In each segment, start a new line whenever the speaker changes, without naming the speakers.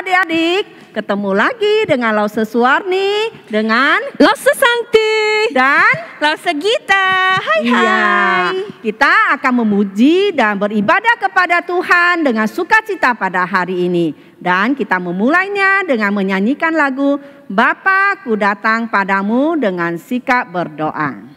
adik-adik, ketemu lagi dengan Lause Suwarni, dengan
Lause Santi,
dan
Lause Gita. Hai hai.
Iya, kita akan memuji dan beribadah kepada Tuhan dengan sukacita pada hari ini. Dan kita memulainya dengan menyanyikan lagu Bapa ku datang padamu dengan sikap berdoa.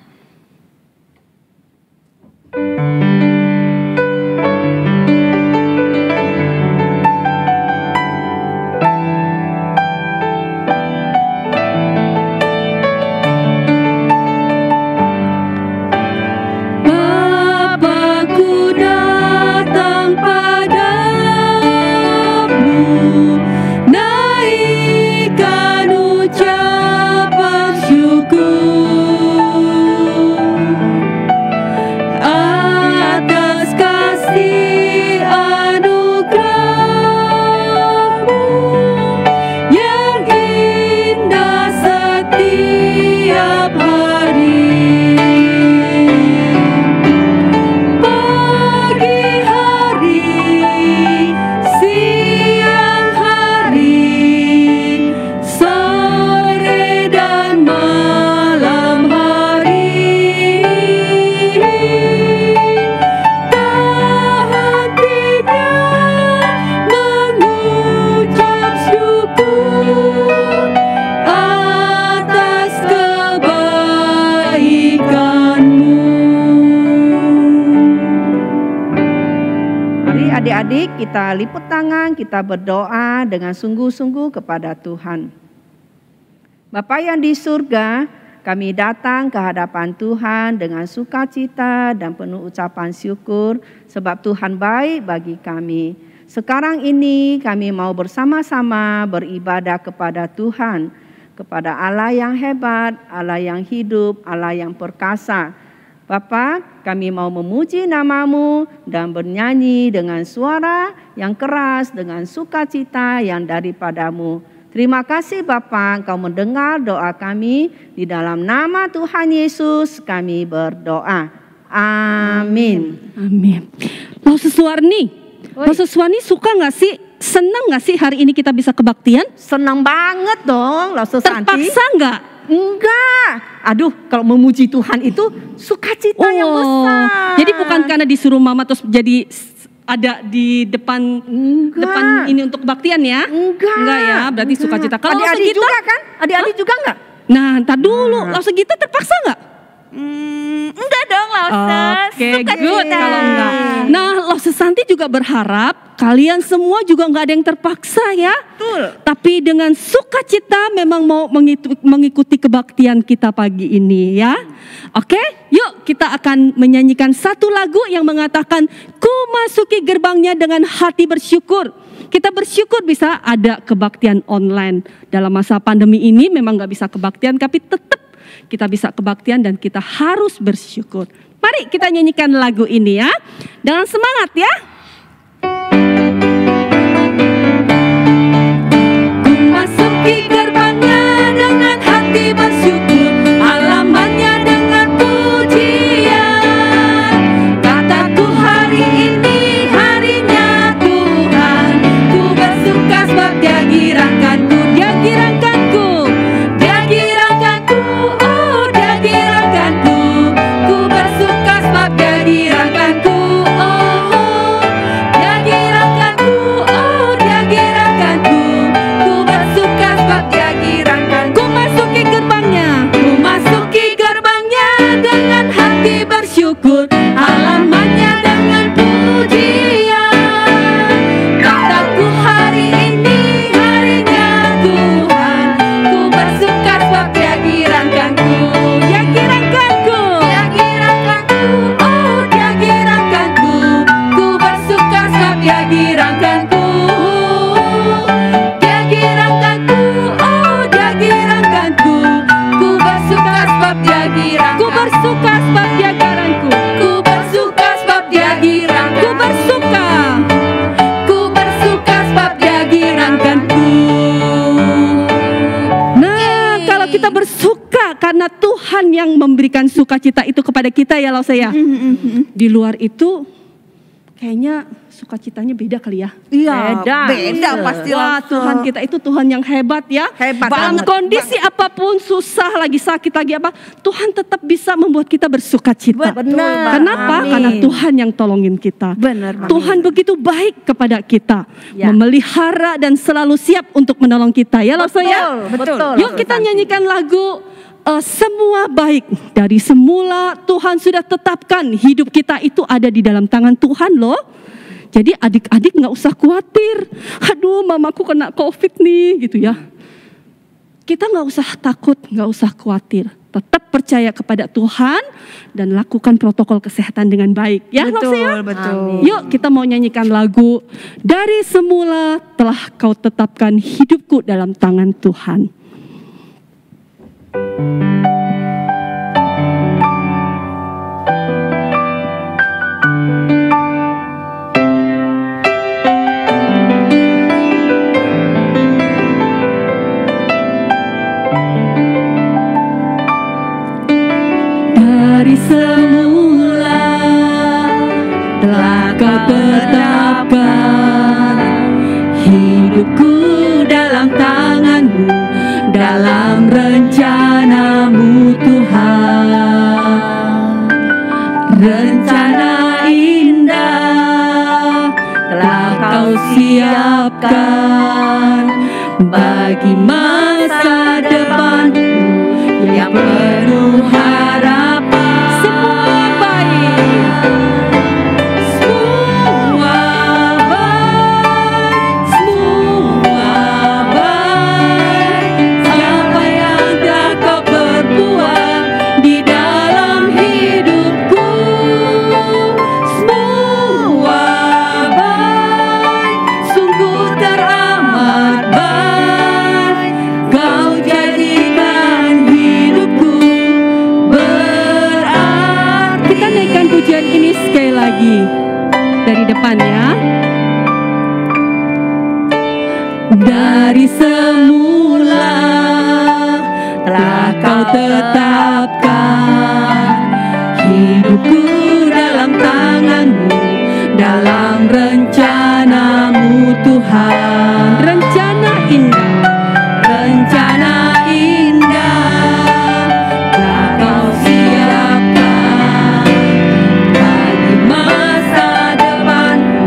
Adik-adik, kita liput tangan, kita berdoa dengan sungguh-sungguh kepada Tuhan. Bapa yang di surga, kami datang ke hadapan Tuhan dengan sukacita dan penuh ucapan syukur sebab Tuhan baik bagi kami. Sekarang ini kami mau bersama-sama beribadah kepada Tuhan, kepada Allah yang hebat, Allah yang hidup, Allah yang perkasa. Bapa, kami mau memuji nama-Mu dan bernyanyi dengan suara yang keras, dengan sukacita yang daripada-Mu. Terima kasih Bapa, Engkau mendengar doa kami. Di dalam nama Tuhan Yesus kami berdoa. Amin.
Amin. Lause Suwarni, Lause Suwarni suka gak sih, senang gak sih hari ini kita bisa kebaktian?
Senang banget dong, Lause Santi.
Terpaksa gak?
Enggak. Aduh, kalau memuji Tuhan itu sukacita yang besar.
Jadi bukan karena disuruh mama terus jadi ada di depan ini untuk kebaktian ya? Enggak ya, berarti sukacita. Kalau
adik-adik juga kan? Adik-adik juga enggak?
Nah, ntar dulu, Lause Gita terpaksa enggak?
Enggak dong Lause.
Oke, good kalau enggak. Nah, Lause Santi juga berharap kalian semua juga enggak ada yang terpaksa ya.
Betul.
Tapi dengan sukacita memang mau mengikuti kebaktian kita pagi ini ya. Oke, yuk kita akan menyanyikan satu lagu yang mengatakan ku masuki gerbangnya dengan hati bersyukur. Kita bersyukur bisa ada kebaktian online. Dalam masa pandemi ini memang gak bisa kebaktian, tapi tetap kita bisa kebaktian dan kita harus bersyukur. Mari kita nyanyikan lagu ini ya. Dengan semangat ya. Ku masuki gerbangnya dengan hati bersyukur, halamannya dengan pujian. Kataku hari ini harinya Tuhan, ku bersuka sebab Dia girangkanku, Dia girangkanku, Dia girangkanku, oh Dia girangkanku. Ku bersuka sebab Dia girangkanku, oh Dia girangkanku, oh Dia girangkanku. Ku bersuka sebab Dia girangkanku. Ku masuki gerbangnya, ku masuki gerbangnya dengan hati bersyukur, halamannya dengan pujian. Kataku hari ini harinya Tuhan, ku bersuka sebab Dia girangkanku, Dia girangkanku, Dia girangkanku, oh Dia girangkanku. Ku bersuka sebab Dia girangkanku, Dia girangkanku, oh Dia girangkanku. Ku bersuka sebab Dia girangkanku, ku bersuka sebab Dia girangkanku, ku bersuka sebab Dia girangkanku, ku bersuka sebab Dia girangkanku. Nah, kalau kita bersuka karena Tuhan yang memberikan sukacita itu kepada kita ya Lause ya. Di luar itu kayaknya sukacitanya beda kali ya.
Iya,
Beda.
beda pasti.
Wah, Tuhan kita itu Tuhan yang hebat ya.
Hebat
Dalam
banget.
kondisi apapun, susah lagi, sakit lagi apa, Tuhan tetap bisa membuat kita bersukacita.
Benar.
Kenapa?
Amin.
Karena Tuhan yang tolongin kita.
Benar.
Tuhan begitu baik kepada kita,
Ya.
memelihara dan selalu siap untuk menolong kita. Ya, Love ya.
Betul.
Yuk kita nyanyikan lagu semua baik. Dari semula Tuhan sudah tetapkan hidup kita itu ada di dalam tangan Tuhan loh. Jadi adik-adik gak usah khawatir. Aduh, mamaku kena COVID nih gitu ya. Kita gak usah takut, gak usah khawatir. Tetap percaya kepada Tuhan dan lakukan protokol kesehatan dengan baik. Ya,
Betul,
ya?
betul.
Yuk kita mau nyanyikan lagu Dari semula telah kau tetapkan hidupku dalam tangan Tuhan. Dari semula telah kau tetapkan hidupku dalam tangan-Mu, dalam rencana-Mu Tuhan. Rencana indah telah kau siapkan bagi masa depanku yang penuh harapan. Semua baik, semua baik, semua baik. Siapa yang telah kau perbuat di dalam hidupku, semua baik, sungguh teramat baik. Kau jadikan hidupku berarti. Kita naikkan pujian ini sekali lagi dari depan ya. Dari semula telah kau tetapkan hidupku dalam tangan-Mu, dalam rencana-Mu Tuhan. Rencana indah, rencana indah telah kau siapkan bagi masa depanku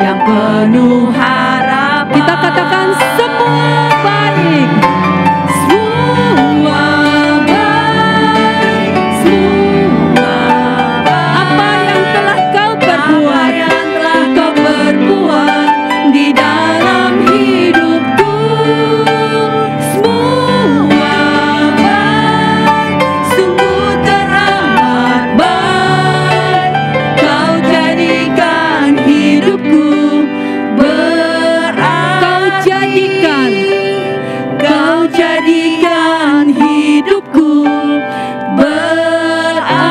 yang penuh harapan. Kita katakan semua baik, semua baik, semua baik. Apa yang telah kau perbuat, di dalam hidupku, semua baik, sungguh teramat baik. Kau jadikan hidupku berarti. Kau jadikan hidupku berarti.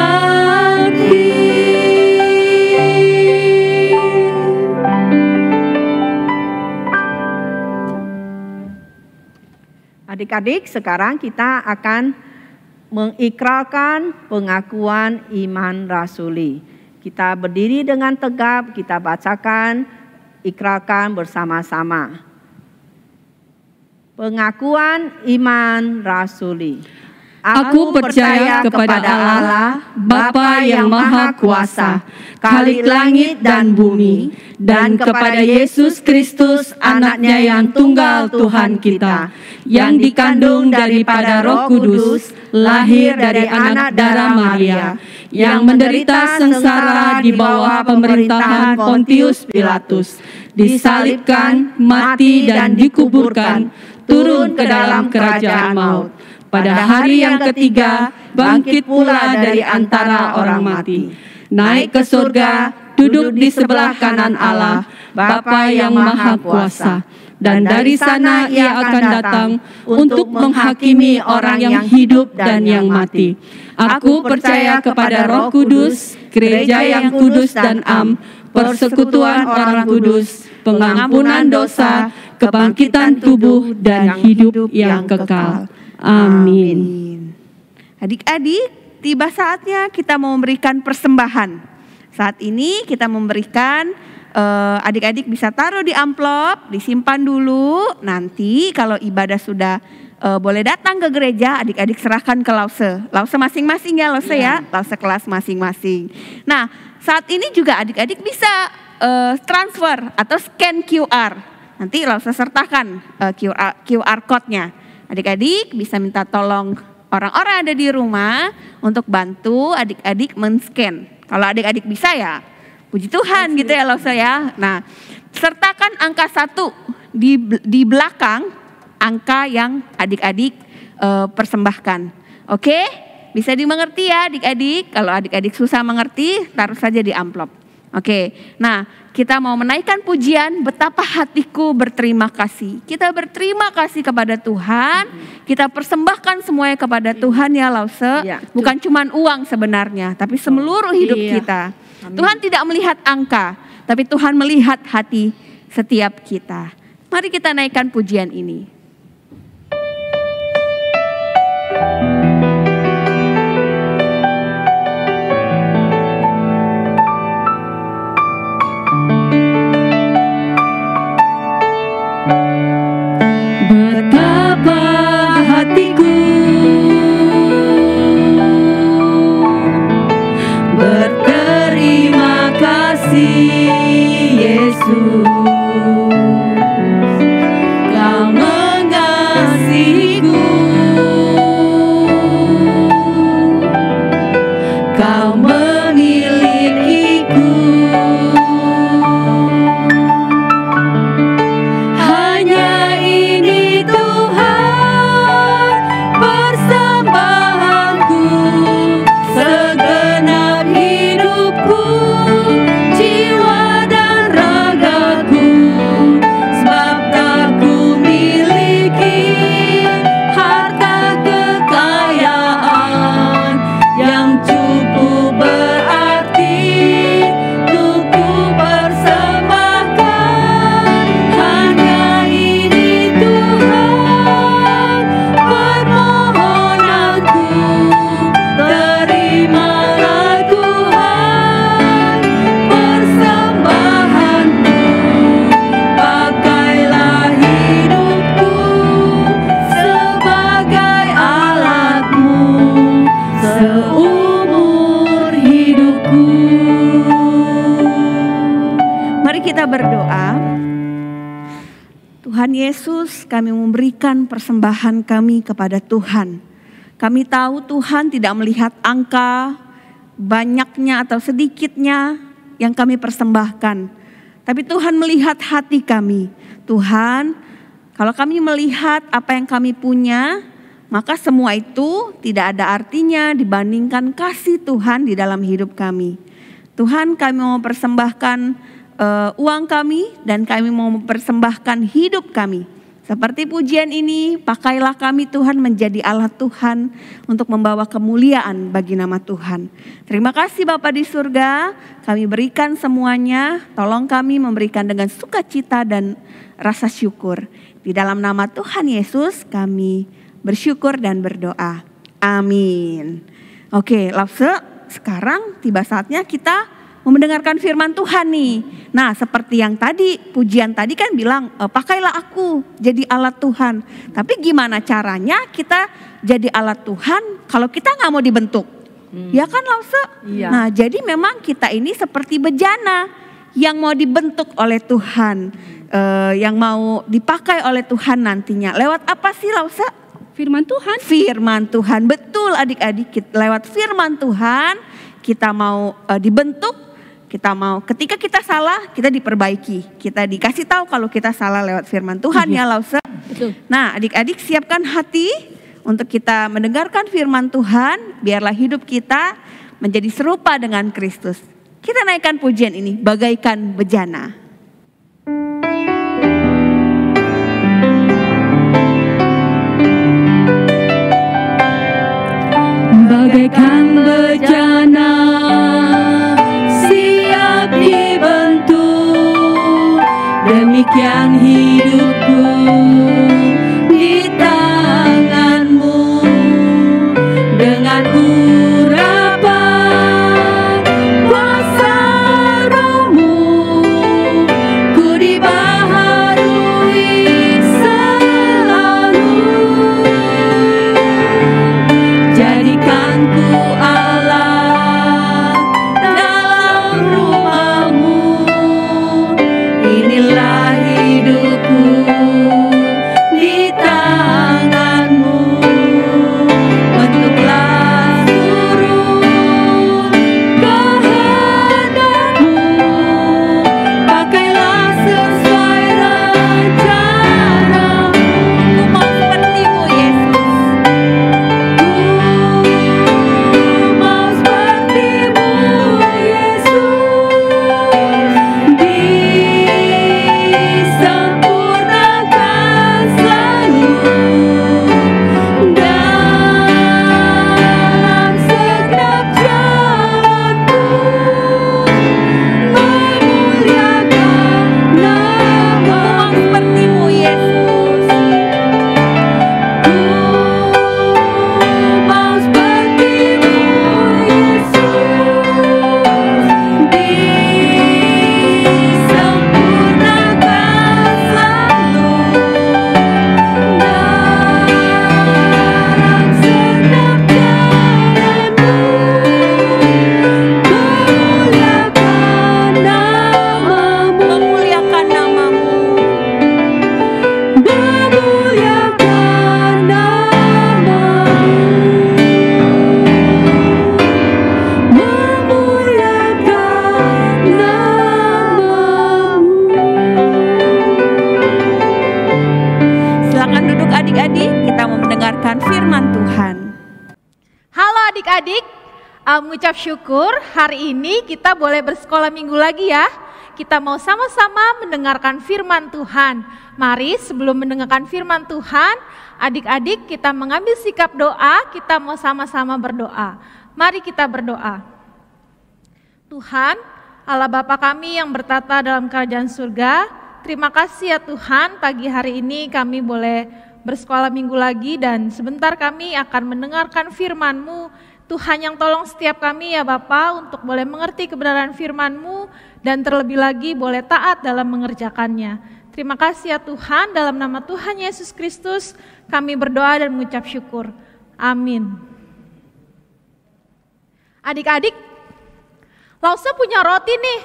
Adik-adik, sekarang kita akan mengikrarkan pengakuan iman rasuli. Kita berdiri dengan tegap, kita bacakan, ikrarkan bersama-sama. Pengakuan iman rasuli.
Aku percaya kepada Allah, Bapa yang Maha Kuasa, Khalik langit dan bumi, dan kepada Yesus Kristus, Anaknya yang tunggal Tuhan kita, yang dikandung daripada Roh Kudus, lahir dari anak darah Maria, yang menderita sengsara di bawah pemerintahan Pontius Pilatus, disalibkan, mati dan dikuburkan, turun ke dalam kerajaan maut. Pada hari yang ketiga, bangkit pula dari antara orang mati. Naik ke surga, duduk di sebelah kanan Allah, Bapa yang Maha Kuasa. Dan dari sana ia akan datang untuk menghakimi orang yang hidup dan yang mati. Aku percaya kepada Roh Kudus, gereja yang kudus dan am, persekutuan orang kudus, pengampunan dosa, kebangkitan tubuh, dan hidup yang kekal. Amin.
Adik-adik, tiba saatnya kita mau memberikan persembahan. Saat ini kita memberikan, adik-adik bisa taruh di amplop, disimpan dulu. Nanti kalau ibadah sudah boleh datang ke gereja, adik-adik serahkan ke lause masing-masing ya, lause kelas masing-masing. Nah, saat ini juga adik-adik bisa transfer atau scan QR. Nanti lause sertakan QR code-nya. Adik-adik bisa minta tolong orang-orang ada di rumah untuk bantu adik-adik men-scan. Kalau adik-adik bisa ya, puji Tuhan gitu ya lause ya. Nah, sertakan angka 1 di belakang angka yang adik-adik persembahkan. Oke? Bisa dimengerti ya adik-adik. Kalau adik-adik susah mengerti, taruh saja di amplop. Oke, nah kita mau menaikkan pujian betapa hatiku berterima kasih. Kita berterima kasih kepada Tuhan, kita persembahkan semuanya kepada Tuhan ya lause. Bukan cuma uang sebenarnya, tapi seluruh hidup kita. Tuhan tidak melihat angka, tapi Tuhan melihat hati setiap kita. Mari kita naikkan pujian ini.
Betapa hatiku berterima kasih Yesus, Kau mengasihiku, Kau memilikiku. Hanya ini Tuhan persembahanku, segenap hidupku, jiwa dan ragaku, sebab tak ku miliki harta kekayaan yang cukup berarti untuk ku persembahkan. Hanya ini Tuhan permohonanku, terimalah Tuhan persembahanku, pakailah hidupku sebagai alatmu seumur hidupku.
Mari kita berdoa. Tuhan Yesus, kami memberikan persembahan kami kepada Tuhan. Kami tahu Tuhan tidak melihat angka banyaknya atau sedikitnya yang kami persembahkan. Tapi Tuhan melihat hati kami. Tuhan, kalau kami melihat apa yang kami punya, maka semua itu tidak ada artinya dibandingkan kasih Tuhan di dalam hidup kami. Tuhan, kami mau persembahkan uang kami dan kami mau mempersembahkan hidup kami. Seperti pujian ini, pakailah kami Tuhan menjadi alat Tuhan untuk membawa kemuliaan bagi nama Tuhan. Terima kasih Bapa di surga, kami berikan semuanya, tolong kami memberikan dengan sukacita dan rasa syukur. Di dalam nama Tuhan Yesus kami bersyukur dan berdoa. Amin. Oke, lause, sekarang tiba saatnya kita mau mendengarkan firman Tuhan nih. Nah, seperti yang tadi, pujian tadi kan bilang, pakailah aku jadi alat Tuhan. Tapi gimana caranya kita jadi alat Tuhan kalau kita nggak mau dibentuk? Ya kan lause?
Iya.
Nah, jadi memang kita ini seperti bejana yang mau dibentuk oleh Tuhan. Yang mau dipakai oleh Tuhan nantinya. Lewat apa sih lause?
Firman Tuhan.
Firman Tuhan, betul adik-adik, lewat firman Tuhan kita mau dibentuk. Kita mau, ketika kita salah, kita diperbaiki. Kita dikasih tahu kalau kita salah lewat firman Tuhan ya lause. Nah, adik-adik siapkan hati untuk kita mendengarkan firman Tuhan. Biarlah hidup kita menjadi serupa dengan Kristus. Kita naikkan pujian ini, bagaikan bejana.
Bagaikan bejana siap dibentuk, demikian hidupku di tanganmu. Dengan urapan kuasa
mendengarkan firman Tuhan.
Halo adik-adik, mengucap syukur hari ini kita boleh bersekolah minggu lagi ya. Kita mau sama-sama mendengarkan firman Tuhan. Mari sebelum mendengarkan firman Tuhan, adik-adik kita mengambil sikap doa, kita mau sama-sama berdoa. Mari kita berdoa. Tuhan, Allah Bapa kami yang bertata dalam kerajaan surga, terima kasih ya Tuhan, pagi hari ini kami boleh bersekolah minggu lagi dan sebentar kami akan mendengarkan firman-Mu. Tuhan yang tolong setiap kami ya Bapa untuk boleh mengerti kebenaran firman-Mu dan terlebih lagi boleh taat dalam mengerjakannya. Terima kasih ya Tuhan, dalam nama Tuhan Yesus Kristus kami berdoa dan mengucap syukur. Amin. Adik-adik, Lause punya roti nih.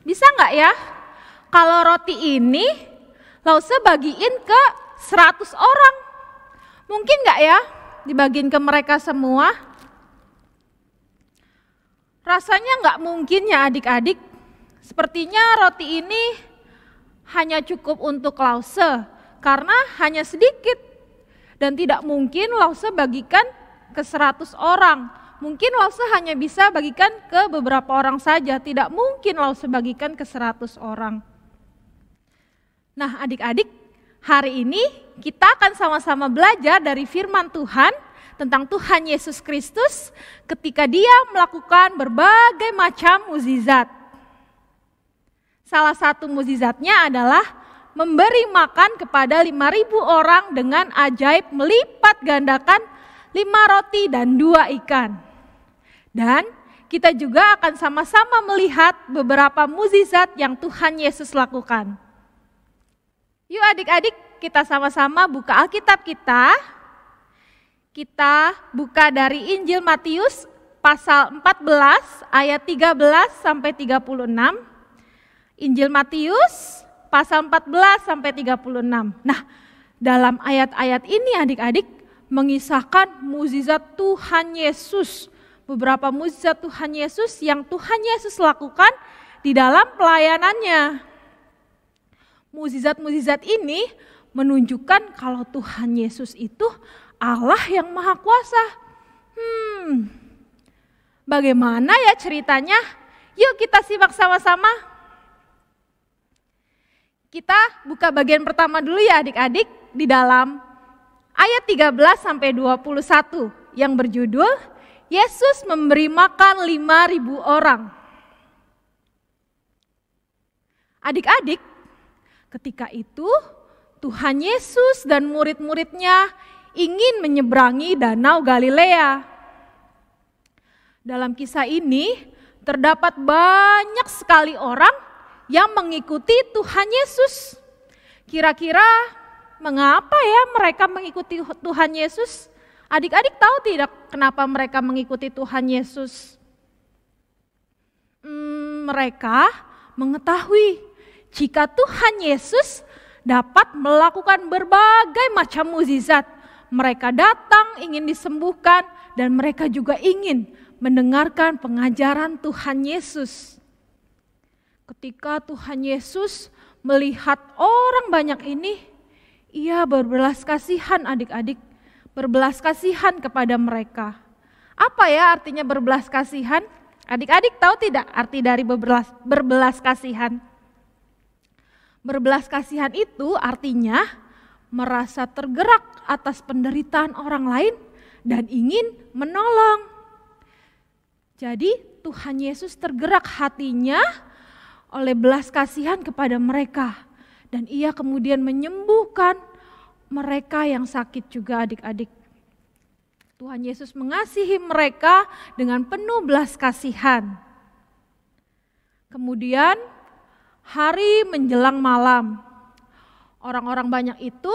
Bisa nggak ya? Kalau roti ini Lause bagiin ke 100 orang. Mungkin nggak ya dibagiin ke mereka semua? Rasanya nggak mungkin ya adik-adik. Sepertinya roti ini hanya cukup untuk Lause karena hanya sedikit. Dan tidak mungkin Lause bagikan ke 100 orang. Mungkin Lause hanya bisa bagikan ke beberapa orang saja. Tidak mungkin Lause bagikan ke 100 orang. Nah adik-adik, hari ini kita akan sama-sama belajar dari firman Tuhan tentang Tuhan Yesus Kristus ketika Dia melakukan berbagai macam mukjizat. Salah satu mukjizatnya adalah memberi makan kepada 5.000 orang dengan ajaib melipat gandakan 5 roti dan 2 ikan. Dan kita juga akan sama-sama melihat beberapa mukjizat yang Tuhan Yesus lakukan. Yuk adik-adik, kita sama-sama buka Alkitab kita. Kita buka dari Injil Matius pasal 14 ayat 13 sampai 36. Injil Matius pasal 14 sampai 36. Nah, dalam ayat-ayat ini adik-adik mengisahkan mukjizat Tuhan Yesus. Beberapa mukjizat Tuhan Yesus yang Tuhan Yesus lakukan di dalam pelayanannya. Mukjizat-mukjizat ini menunjukkan kalau Tuhan Yesus itu Allah yang Maha Kuasa. Bagaimana ya ceritanya? Yuk kita simak sama-sama. Kita buka bagian pertama dulu ya adik-adik di dalam ayat 13 sampai 21 yang berjudul Yesus memberi makan 5.000 orang. Adik-adik, ketika itu Tuhan Yesus dan murid-muridnya ingin menyeberangi Danau Galilea. Dalam kisah ini terdapat banyak sekali orang yang mengikuti Tuhan Yesus. Kira-kira mengapa ya mereka mengikuti Tuhan Yesus? Adik-adik tahu tidak kenapa mereka mengikuti Tuhan Yesus? Mereka mengetahui jika Tuhan Yesus dapat melakukan berbagai macam mukjizat. Mereka datang ingin disembuhkan dan mereka juga ingin mendengarkan pengajaran Tuhan Yesus. Ketika Tuhan Yesus melihat orang banyak ini, Ia berbelas kasihan adik-adik, berbelas kasihan kepada mereka. Apa ya artinya berbelas kasihan? Adik-adik tahu tidak arti dari berbelas kasihan? Berbelas kasihan itu artinya merasa tergerak atas penderitaan orang lain dan ingin menolong. Jadi Tuhan Yesus tergerak hatinya oleh belas kasihan kepada mereka. Dan Ia kemudian menyembuhkan mereka yang sakit juga adik-adik. Tuhan Yesus mengasihi mereka dengan penuh belas kasihan. Kemudian hari menjelang malam, orang-orang banyak itu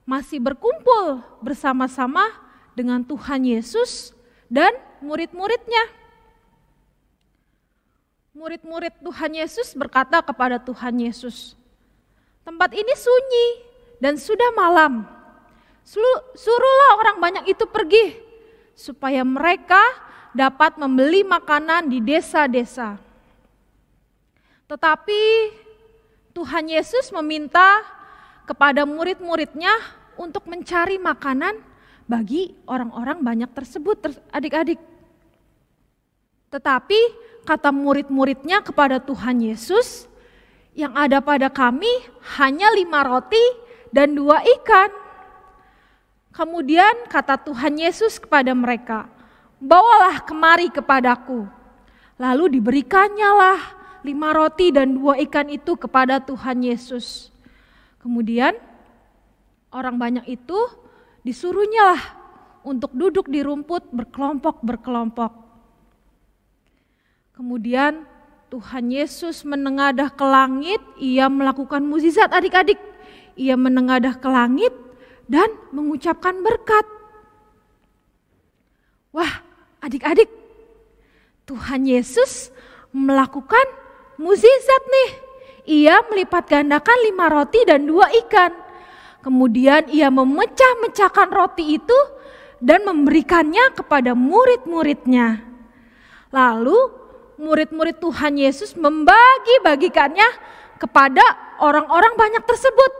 masih berkumpul bersama-sama dengan Tuhan Yesus dan murid-muridnya. Murid-murid Tuhan Yesus berkata kepada Tuhan Yesus, tempat ini sunyi dan sudah malam. Suruhlah orang banyak itu pergi supaya mereka dapat membeli makanan di desa-desa. Tetapi Tuhan Yesus meminta kepada murid-muridnya untuk mencari makanan bagi orang-orang banyak tersebut, adik-adik. Tetapi kata murid-muridnya kepada Tuhan Yesus, yang ada pada kami hanya 5 roti dan 2 ikan. Kemudian kata Tuhan Yesus kepada mereka, bawalah kemari kepadaku. Lalu diberikannya lah 5 roti dan 2 ikan itu kepada Tuhan Yesus. Kemudian orang banyak itu disuruhnya lah untuk duduk di rumput berkelompok-berkelompok. Kemudian Tuhan Yesus menengadah ke langit, ia melakukan mukjizat adik-adik. Ia menengadah ke langit dan mengucapkan berkat. Wah, adik-adik, Tuhan Yesus melakukan mukjizat nih. Ia melipat gandakan 5 roti dan 2 ikan. Kemudian ia memecah-mecahkan roti itu dan memberikannya kepada murid-muridnya. Lalu murid-murid Tuhan Yesus membagi-bagikannya kepada orang-orang banyak tersebut.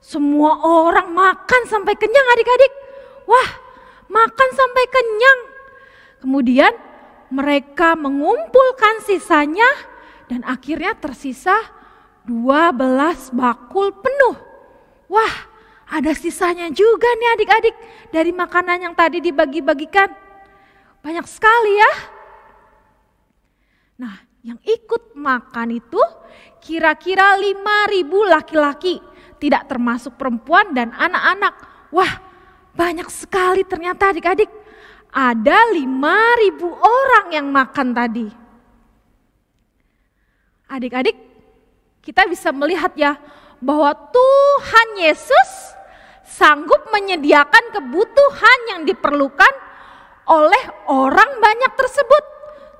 Semua orang makan sampai kenyang adik-adik. Wah, makan sampai kenyang. Kemudian mereka mengumpulkan sisanya dan akhirnya tersisa 12 bakul penuh. Wah, ada sisanya juga nih adik-adik dari makanan yang tadi dibagi-bagikan. Banyak sekali ya. Nah, yang ikut makan itu kira-kira 5.000 laki-laki, tidak termasuk perempuan dan anak-anak. Wah, banyak sekali ternyata adik-adik. Ada 5.000 orang yang makan tadi. Adik-adik, kita bisa melihat ya bahwa Tuhan Yesus sanggup menyediakan kebutuhan yang diperlukan oleh orang banyak tersebut.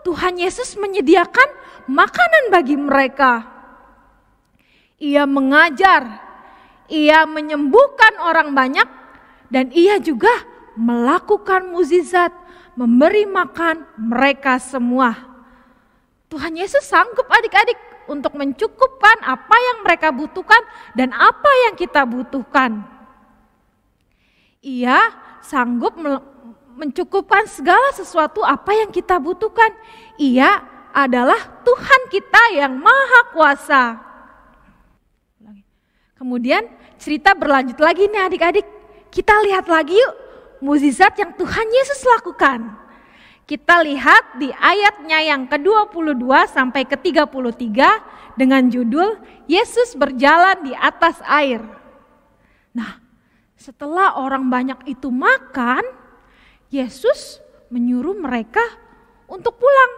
Tuhan Yesus menyediakan makanan bagi mereka. Ia mengajar, ia menyembuhkan orang banyak, dan ia juga melakukan mukjizat, memberi makan mereka semua. Tuhan Yesus sanggup adik-adik untuk mencukupkan apa yang mereka butuhkan dan apa yang kita butuhkan. Ia sanggup mencukupkan segala sesuatu apa yang kita butuhkan. Ia adalah Tuhan kita yang Maha Kuasa. Kemudian cerita berlanjut lagi nih adik-adik. Kita lihat lagi yuk mukjizat yang Tuhan Yesus lakukan. Kita lihat di ayatnya yang ke-22 sampai ke-33 dengan judul Yesus berjalan di atas air. Nah, setelah orang banyak itu makan, Yesus menyuruh mereka untuk pulang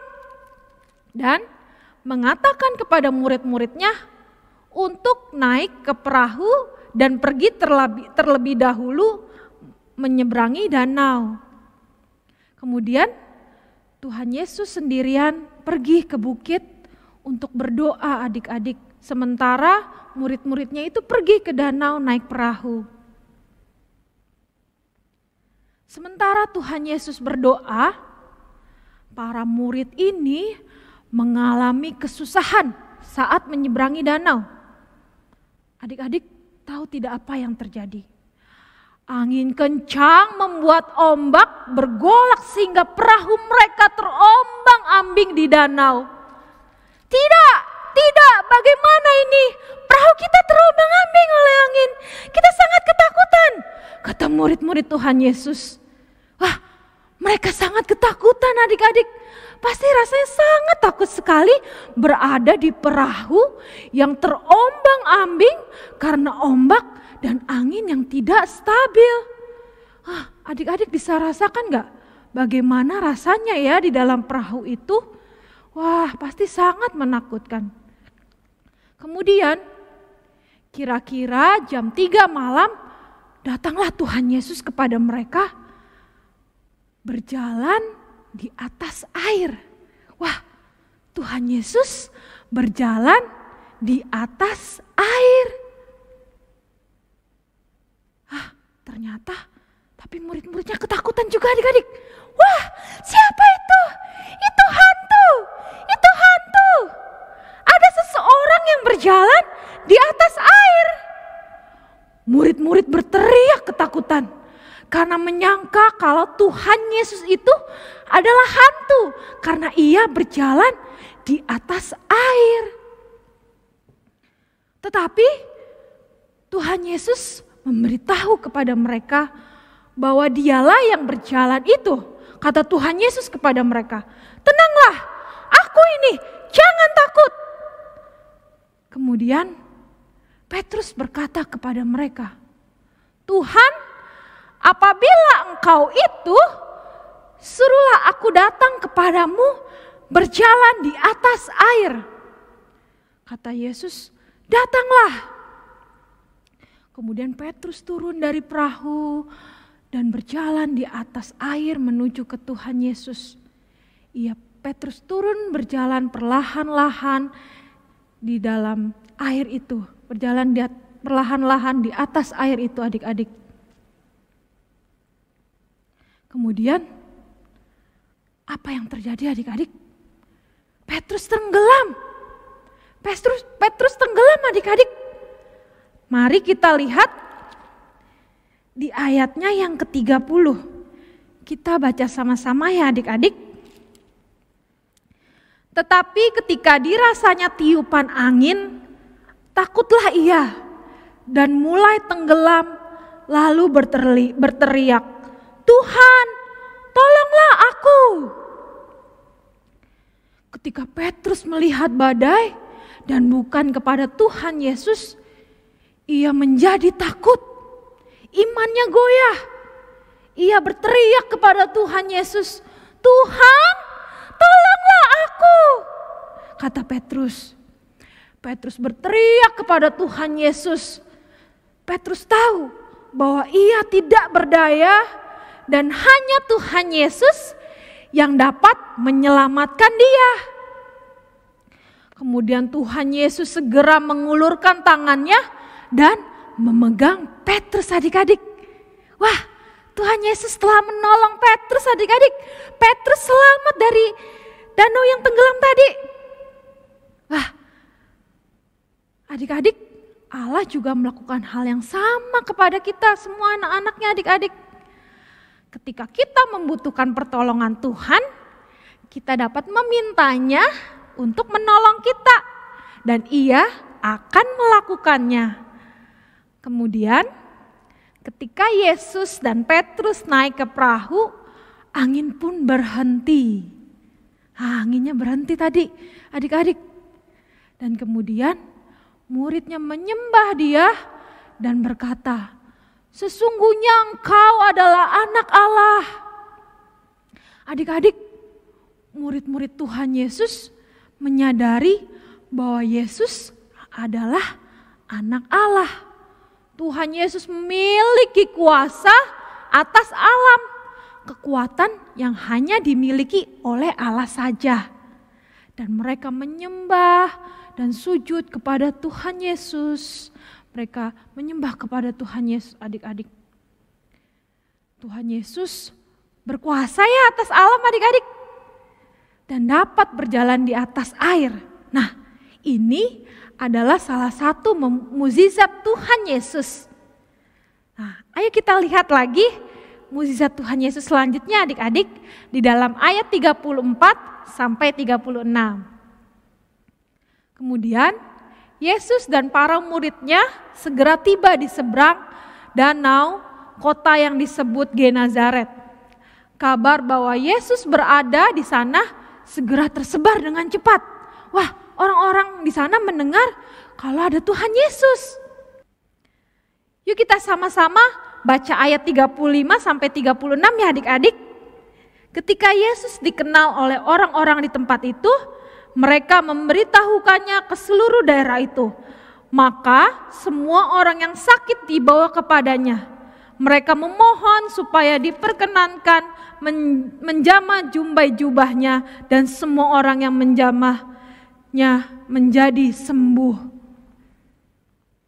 dan mengatakan kepada murid-muridnya untuk naik ke perahu dan pergi terlebih dahulu menyeberangi danau. Kemudian Tuhan Yesus sendirian pergi ke bukit untuk berdoa adik-adik. Sementara murid-muridnya itu pergi ke danau naik perahu. Sementara Tuhan Yesus berdoa, para murid ini mengalami kesusahan saat menyeberangi danau. Adik-adik tahu tidak apa yang terjadi? Angin kencang membuat ombak bergolak sehingga perahu mereka terombang-ambing di danau. Tidak, bagaimana ini? Perahu kita terombang-ambing oleh angin. Kita sangat ketakutan, kata murid-murid Tuhan Yesus. Wah, mereka sangat ketakutan adik-adik. Pasti rasanya sangat takut sekali berada di perahu yang terombang-ambing karena ombak dan angin yang tidak stabil. Adik-adik bisa rasakan gak bagaimana rasanya ya di dalam perahu itu? Wah, pasti sangat menakutkan. Kemudian kira-kira jam 3 malam datanglah Tuhan Yesus kepada mereka berjalan di atas air. Wah, Tuhan Yesus berjalan di atas air. Ternyata, tapi murid-muridnya ketakutan juga adik-adik. Wah, siapa itu? Itu hantu, itu hantu. Ada seseorang yang berjalan di atas air. Murid-murid berteriak ketakutan karena menyangka kalau Tuhan Yesus itu adalah hantu karena ia berjalan di atas air. Tetapi Tuhan Yesus memberitahu kepada mereka bahwa dialah yang berjalan itu. Kata Tuhan Yesus kepada mereka, tenanglah, aku ini, jangan takut. Kemudian Petrus berkata kepada mereka, Tuhan, apabila engkau itu, suruhlah aku datang kepadamu berjalan di atas air. Kata Yesus, datanglah. Kemudian Petrus turun dari perahu dan berjalan di atas air menuju ke Tuhan Yesus. Petrus turun berjalan perlahan-lahan di dalam air itu. Berjalan perlahan-lahan di atas air itu adik-adik. Kemudian apa yang terjadi adik-adik? Petrus tenggelam. Petrus tenggelam adik-adik. Mari kita lihat di ayatnya yang ke-30. Kita baca sama-sama ya adik-adik. Tetapi ketika dirasanya tiupan angin, takutlah ia dan mulai tenggelam lalu berteriak, Tuhan, tolonglah aku. Ketika Petrus melihat badai dan bukan kepada Tuhan Yesus, ia menjadi takut. Imannya goyah. Ia berteriak kepada Tuhan Yesus, Tuhan, tolonglah aku. Kata Petrus. Petrus berteriak kepada Tuhan Yesus. Petrus tahu bahwa ia tidak berdaya dan hanya Tuhan Yesus yang dapat menyelamatkan dia. Kemudian Tuhan Yesus segera mengulurkan tangannya dan memegang Petrus adik-adik. Wah, Tuhan Yesus telah menolong Petrus adik-adik. Petrus selamat dari danau yang tenggelam tadi. Wah, adik-adik, Allah juga melakukan hal yang sama kepada kita semua anak-anaknya adik-adik. Ketika kita membutuhkan pertolongan Tuhan, kita dapat memintanya untuk menolong kita. Dan ia akan melakukannya. Kemudian ketika Yesus dan Petrus naik ke perahu, angin pun berhenti. Anginnya berhenti tadi adik-adik. Dan kemudian muridnya menyembah dia dan berkata, sesungguhnya engkau adalah anak Allah. Adik-adik, murid-murid Tuhan Yesus menyadari bahwa Yesus adalah anak Allah. Tuhan Yesus memiliki kuasa atas alam, kekuatan yang hanya dimiliki oleh Allah saja. Dan mereka menyembah dan sujud kepada Tuhan Yesus. Mereka menyembah kepada Tuhan Yesus adik-adik. Tuhan Yesus berkuasa ya atas alam adik-adik. Dan dapat berjalan di atas air. Nah, ini adalah salah satu mukjizat Tuhan Yesus. Nah, ayo kita lihat lagi mukjizat Tuhan Yesus selanjutnya adik-adik di dalam ayat 34 sampai 36. Kemudian Yesus dan para muridnya segera tiba di seberang danau kota yang disebut Genazaret. Kabar bahwa Yesus berada di sana segera tersebar dengan cepat. Wah, orang-orang di sana mendengar kalau ada Tuhan Yesus. Yuk kita sama-sama baca ayat 35 sampai 36 ya adik-adik. Ketika Yesus dikenal oleh orang-orang di tempat itu, mereka memberitahukannya ke seluruh daerah itu. Maka semua orang yang sakit dibawa kepadanya. Mereka memohon supaya diperkenankan menjamah jumbai jubahnya dan semua orang yang menjamahnya menjadi sembuh.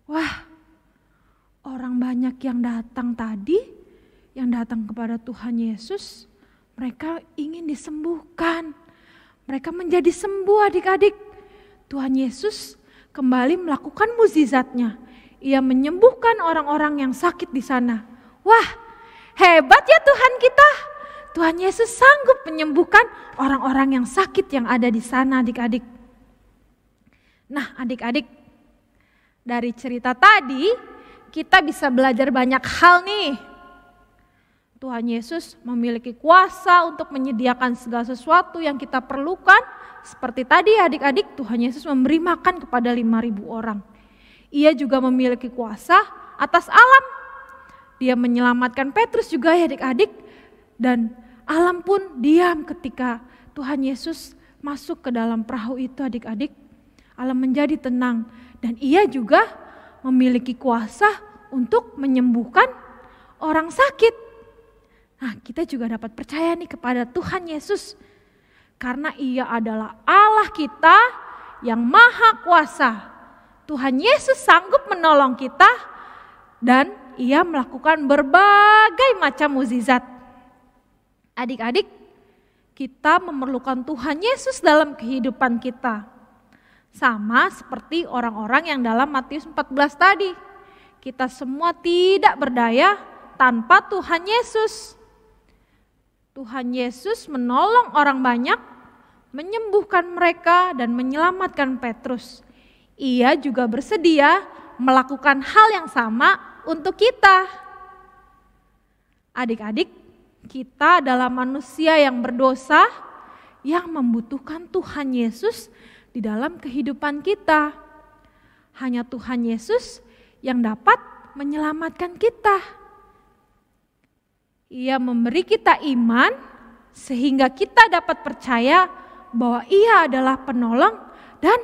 Wah, orang banyak yang datang tadi, yang datang kepada Tuhan Yesus, mereka ingin disembuhkan. Mereka menjadi sembuh adik-adik. Tuhan Yesus kembali melakukan mukjizatnya. Ia menyembuhkan orang-orang yang sakit di sana. Wah, hebat ya Tuhan kita. Tuhan Yesus sanggup menyembuhkan orang-orang yang sakit yang ada di sana, adik-adik. Nah, adik-adik, dari cerita tadi kita bisa belajar banyak hal nih. Tuhan Yesus memiliki kuasa untuk menyediakan segala sesuatu yang kita perlukan. Seperti tadi adik-adik, Tuhan Yesus memberi makan kepada 5.000 orang. Ia juga memiliki kuasa atas alam. Dia menyelamatkan Petrus juga ya adik-adik. Dan alam pun diam ketika Tuhan Yesus masuk ke dalam perahu itu adik-adik. Alam menjadi tenang. Dan ia juga memiliki kuasa untuk menyembuhkan orang sakit. Nah, kita juga dapat percaya nih kepada Tuhan Yesus. Karena ia adalah Allah kita yang maha kuasa. Tuhan Yesus sanggup menolong kita dan ia melakukan berbagai macam mukjizat. Adik-adik, kita memerlukan Tuhan Yesus dalam kehidupan kita. Sama seperti orang-orang yang dalam Matius 14 tadi. Kita semua tidak berdaya tanpa Tuhan Yesus. Tuhan Yesus menolong orang banyak, menyembuhkan mereka dan menyelamatkan Petrus. Ia juga bersedia melakukan hal yang sama untuk kita. Adik-adik, kita adalah manusia yang berdosa yang membutuhkan Tuhan Yesus di dalam kehidupan kita. Hanya Tuhan Yesus yang dapat menyelamatkan kita. Ia memberi kita iman sehingga kita dapat percaya bahwa Ia adalah penolong dan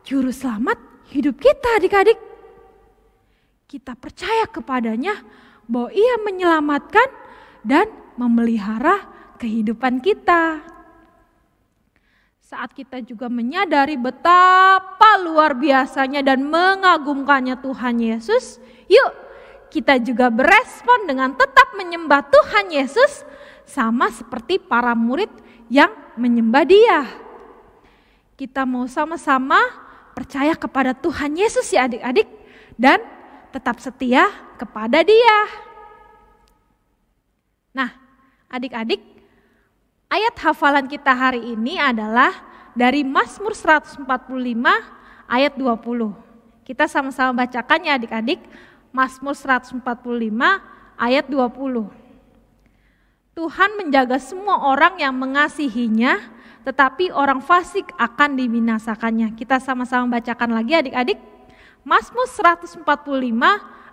juru selamat hidup kita adik-adik. Kita percaya kepadanya bahwa Ia menyelamatkan dan memelihara kehidupan kita. Saat kita juga menyadari betapa luar biasanya dan mengagumkannya Tuhan Yesus, yuk kita juga berespon dengan tetap menyembah Tuhan Yesus sama seperti para murid yang menyembah Dia. Kita mau sama-sama percaya kepada Tuhan Yesus ya adik-adik dan tetap setia kepada Dia. Nah, adik-adik, ayat hafalan kita hari ini adalah dari Mazmur 145 ayat 20. Kita sama-sama bacakan ya adik-adik. Mazmur 145 ayat 20. Tuhan menjaga semua orang yang mengasihinya, tetapi orang fasik akan dibinasakannya. Kita sama-sama bacakan lagi adik-adik. Mazmur 145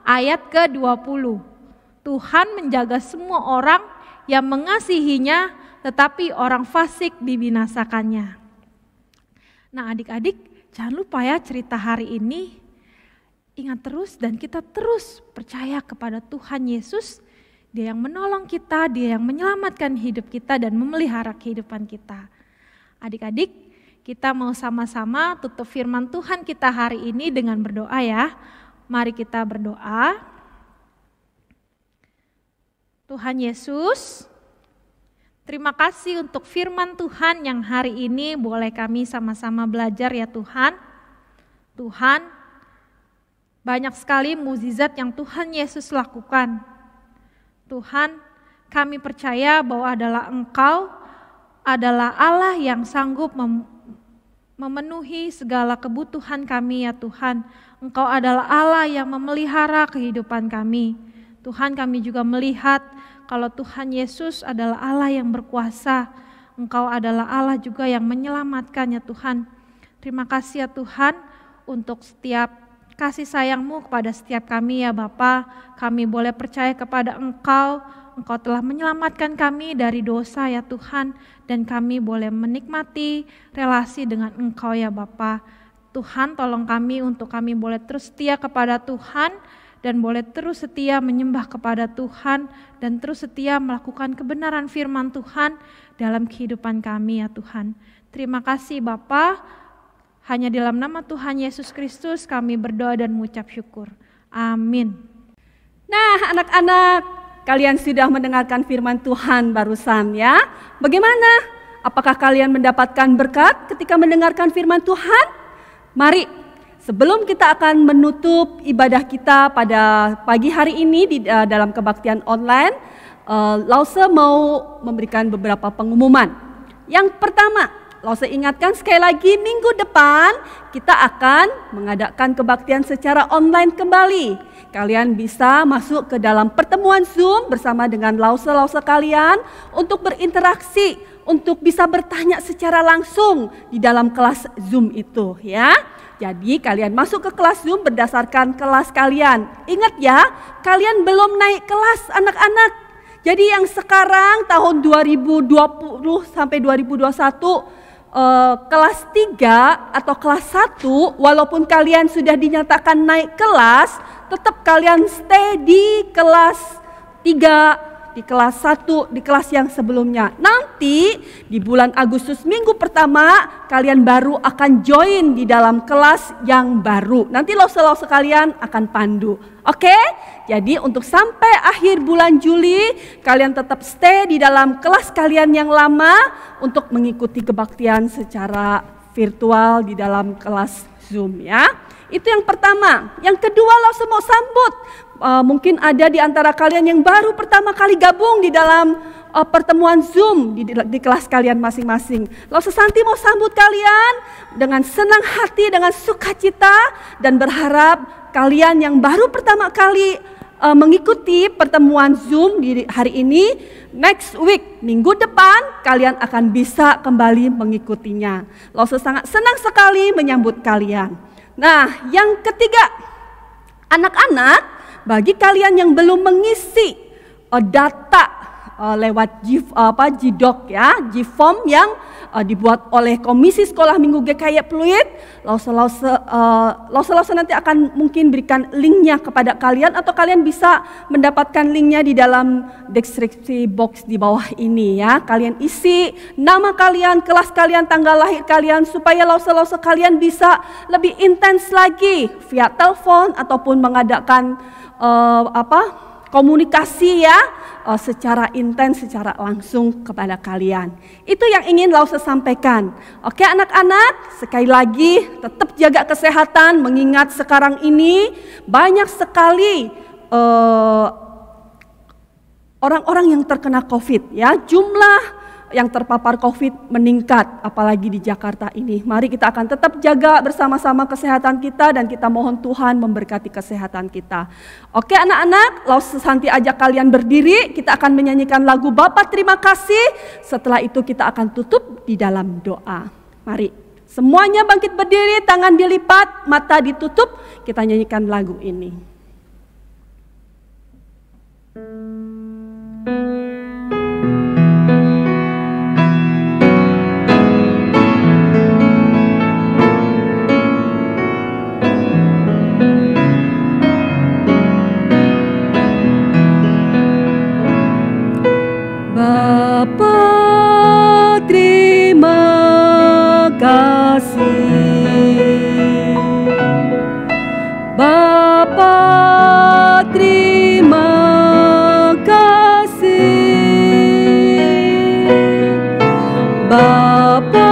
ayat ke-20. Tuhan menjaga semua orang yang mengasihinya, tetapi orang fasik dibinasakannya. Nah adik-adik, jangan lupa ya cerita hari ini. Ingat terus dan kita terus percaya kepada Tuhan Yesus. Dia yang menolong kita, Dia yang menyelamatkan hidup kita dan memelihara kehidupan kita. Adik-adik, kita mau sama-sama tutup firman Tuhan kita hari ini dengan berdoa ya. Mari kita berdoa. Tuhan Yesus, terima kasih untuk firman Tuhan yang hari ini boleh kami sama-sama belajar ya Tuhan. Tuhan, banyak sekali mukjizat yang Tuhan Yesus lakukan. Tuhan, kami percaya bahwa adalah Engkau adalah Allah yang sanggup memenuhi segala kebutuhan kami ya Tuhan. Engkau adalah Allah yang memelihara kehidupan kami. Tuhan, kami juga melihat kalau Tuhan Yesus adalah Allah yang berkuasa. Engkau adalah Allah juga yang menyelamatkan ya Tuhan. Terima kasih ya Tuhan untuk setiap kasih sayang-Mu kepada setiap kami ya Bapa. Kami boleh percaya kepada Engkau. Engkau telah menyelamatkan kami dari dosa ya Tuhan. Dan kami boleh menikmati relasi dengan Engkau ya Bapa. Tuhan, tolong kami untuk kami boleh terus setia kepada Tuhan. Dan boleh terus setia menyembah kepada Tuhan. Dan terus setia melakukan kebenaran firman Tuhan dalam kehidupan kami ya Tuhan. Terima kasih Bapa. Hanya dalam nama Tuhan Yesus Kristus kami berdoa dan mengucap syukur. Amin.
Nah anak-anak, kalian sudah mendengarkan firman Tuhan barusan ya. Bagaimana? Apakah kalian mendapatkan berkat ketika mendengarkan firman Tuhan? Mari Sebelum kita akan menutup ibadah kita pada pagi hari ini di dalam kebaktian online, Lause mau memberikan beberapa pengumuman. Yang pertama, Lause ingatkan sekali lagi, minggu depan kita akan mengadakan kebaktian secara online kembali. Kalian bisa masuk ke dalam pertemuan Zoom bersama dengan Lause kalian untuk berinteraksi, untuk bisa bertanya secara langsung di dalam kelas Zoom itu ya. Jadi kalian masuk ke kelas Zoom berdasarkan kelas kalian. Ingat ya, kalian belum naik kelas anak-anak. Jadi yang sekarang tahun 2020 sampai 2021 kelas 3 atau kelas 1, walaupun kalian sudah dinyatakan naik kelas, tetap kalian stay di kelas 3, di kelas 1, di kelas yang sebelumnya. Nanti di bulan Agustus minggu pertama kalian baru akan join di dalam kelas yang baru. Nanti Lause kalian akan pandu. Oke? Jadi untuk sampai akhir bulan Juli kalian tetap stay di dalam kelas kalian yang lama untuk mengikuti kebaktian secara virtual di dalam kelas Zoom ya. Itu yang pertama. Yang kedua, Lause mau sambut. Mungkin ada di antara kalian yang baru pertama kali gabung di dalam pertemuan Zoom di kelas kalian masing-masing. Lause Santi mau sambut kalian dengan senang hati, dengan sukacita, dan berharap kalian yang baru pertama kali mengikuti pertemuan Zoom di hari ini, next week, minggu depan kalian akan bisa kembali mengikutinya. Lause sangat senang sekali menyambut kalian. Nah, yang ketiga, anak-anak, bagi kalian yang belum mengisi data lewat GDoc ya, GForm yang dibuat oleh Komisi Sekolah Minggu GKY Pluit, Lause nanti akan mungkin berikan linknya kepada kalian, atau kalian bisa mendapatkan linknya di dalam deskripsi box di bawah ini ya. Kalian isi nama kalian, kelas kalian, tanggal lahir kalian, supaya Lause kalian bisa lebih intens lagi via telepon ataupun mengadakan komunikasi ya secara intens, secara langsung kepada kalian. Itu yang ingin Lause sampaikan. Oke anak-anak, sekali lagi tetap jaga kesehatan, mengingat sekarang ini banyak sekali orang-orang yang terkena COVID ya. Jumlah yang terpapar COVID meningkat, apalagi di Jakarta ini. Mari kita akan tetap jaga bersama-sama kesehatan kita, dan kita mohon Tuhan memberkati kesehatan kita. Oke anak-anak, Lause Santi ajak kalian berdiri, kita akan menyanyikan lagu Bapa Terima Kasih. Setelah itu kita akan tutup di dalam doa. Mari semuanya bangkit berdiri, tangan dilipat, mata ditutup, kita nyanyikan lagu ini. Bapa terima kasih, Bapa terima kasih, Bapa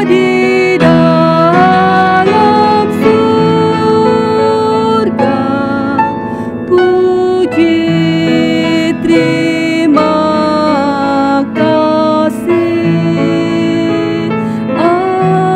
di dalam surga, puji terima kasih, amin.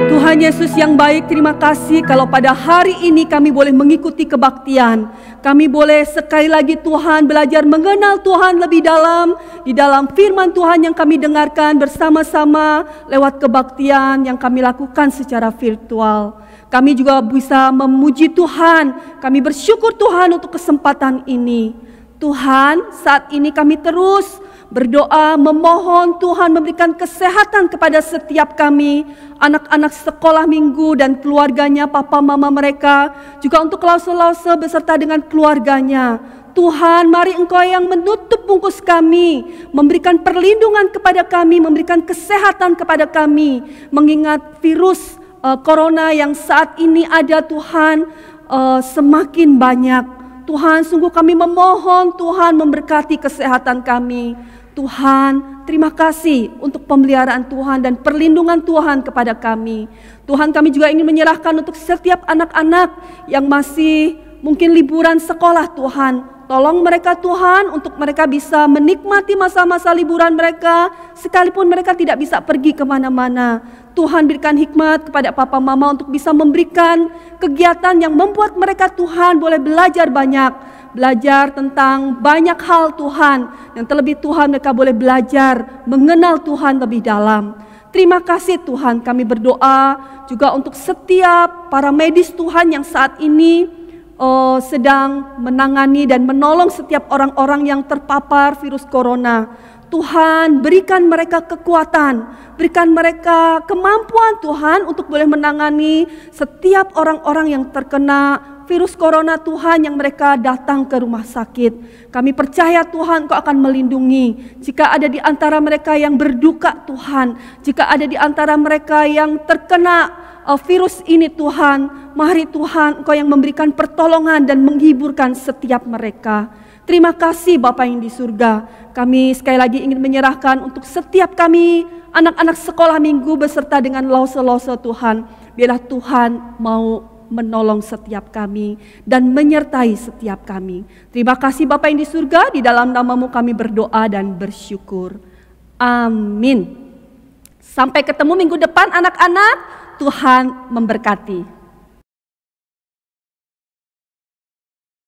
Tuhan Yesus yang baik, terima kasih kalau pada hari ini kami boleh mengikuti kebaktian. Kami boleh sekali lagi Tuhan belajar mengenal Tuhan lebih dalam di dalam firman Tuhan yang kami dengarkan bersama-sama lewat kebaktian yang kami lakukan secara virtual. Kami juga bisa memuji Tuhan. Kami bersyukur Tuhan untuk kesempatan ini. Tuhan, saat ini kami terus berdoa, memohon Tuhan memberikan kesehatan kepada setiap kami, anak-anak sekolah minggu dan keluarganya, papa mama mereka, juga untuk Lause beserta dengan keluarganya. Tuhan, mari Engkau yang menutup bungkus kami, memberikan perlindungan kepada kami, memberikan kesehatan kepada kami, mengingat virus corona yang saat ini ada Tuhan semakin banyak. Tuhan, sungguh kami memohon Tuhan memberkati kesehatan kami. Tuhan, terima kasih untuk pemeliharaan Tuhan dan perlindungan Tuhan kepada kami. Tuhan, kami juga ingin menyerahkan untuk setiap anak-anak yang masih mungkin liburan sekolah Tuhan. Tolong mereka Tuhan untuk mereka bisa menikmati masa-masa liburan mereka sekalipun mereka tidak bisa pergi kemana-mana. Tuhan berikan hikmat kepada papa mama untuk bisa memberikan kegiatan yang membuat mereka Tuhan boleh belajar banyak. Belajar tentang banyak hal Tuhan. Yang terlebih Tuhan mereka boleh belajar mengenal Tuhan lebih dalam. Terima kasih Tuhan, kami berdoa juga untuk setiap para medis Tuhan yang saat ini sedang menangani dan menolong setiap orang-orang yang terpapar virus corona. Tuhan, berikan mereka kekuatan, berikan mereka kemampuan Tuhan untuk boleh menangani setiap orang-orang yang terkena virus corona Tuhan yang mereka datang ke rumah sakit. Kami percaya Tuhan Engkau akan melindungi. Jika ada di antara mereka yang berduka Tuhan, jika ada di antara mereka yang terkena virus ini Tuhan, mari Tuhan Engkau yang memberikan pertolongan dan menghiburkan setiap mereka. Terima kasih Bapa yang di surga. Kami sekali lagi ingin menyerahkan untuk setiap kami anak-anak sekolah minggu beserta dengan lause-lause Tuhan. Biarlah Tuhan mau menolong setiap kami dan menyertai setiap kami. Terima kasih Bapa yang di surga, di dalam nama-Mu kami berdoa dan bersyukur. Amin. Sampai ketemu minggu depan anak-anak. Tuhan memberkati.